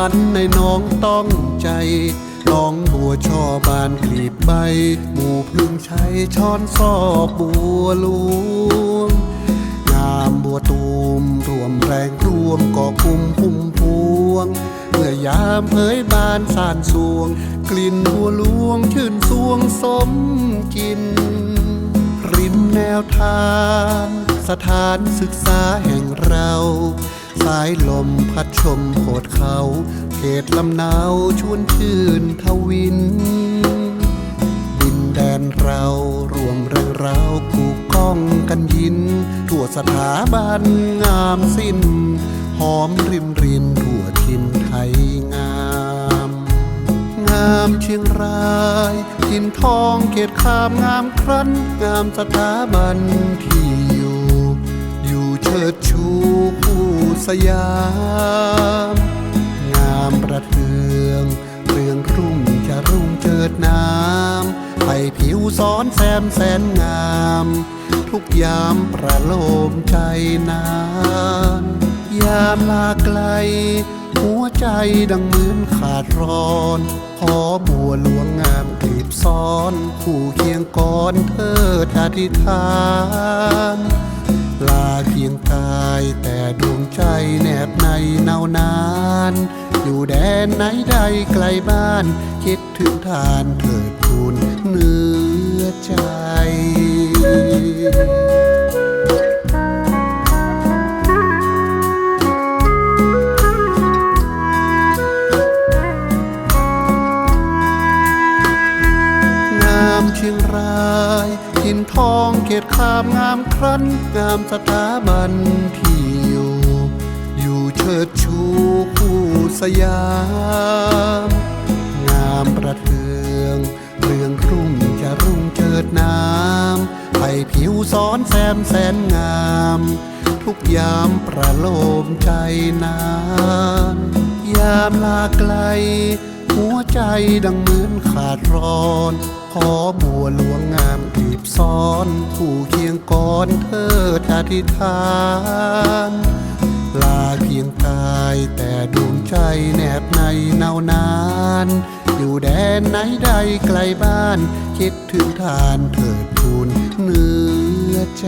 วันในน้องต้องใจน้องบัวช่อบานกลีบใบหมู่พึ่งใช้ช้อนซอกบัวหลวงงามบัวตูมรวมแรงรวมก่อคุ้มพุ่มพวงเมื่อยามเผยบานสานสวงกลิ่นบัวหลวงชื่นสวงสมกินริมแนวทางสถานศึกษาแห่งเราสายลมพัดชมโขดเขาเขตลำนาวชวนชื่นทวินดินแดนเรารวมเรื่องราวคู่ก้องกันยินทั่วสถาบันงามสิ้นหอมริมรินทั่วถิ่นไทยงามงามเชียงรายถิ่นทองเขตขามงามครั้นงามสถาบันที่อยู่เชิดชูคู่สยามงามประเทืองเรืองรุ่งจะรุ่งเจิดน้ำไปผิวซ้อนแซมแสนงามทุกยามประโลมใจนานยามลาไกลหัวใจดังเหมือนขาดร้อนขอบัวหลวงงามกลีบซ้อนคู่เคียงก่อนเถิดอธิษฐานลาเพียงกายแต่ดวงใจแนบในเนาวนานอยู่แดนไหนใดไกลบ้านคิดถึงทานเถิดทูลเนื้อใจเชียงรายถิ่นทองเขตขามงามครั้นงามสถาบันที่อยู่เชิดชูคู่สยามงามประเทืองเรืองรุ่งจะรุ่งเจิดน้ำไปผิวซ้อนแซมแสนงามทุกยามประโลมใจนานยามลาไกลหัวใจดังเหมือนขาดร้อนขอบัวหลวงงามกลีบซ้อนคู่เคียงก่อนเถิดอธิษฐานลาเพียงกายแต่ดวงใจแนบในเนาวนานอยู่แดนไหนใดไกลบ้านคิดถึงทานเถิดทูลเนื้อใจ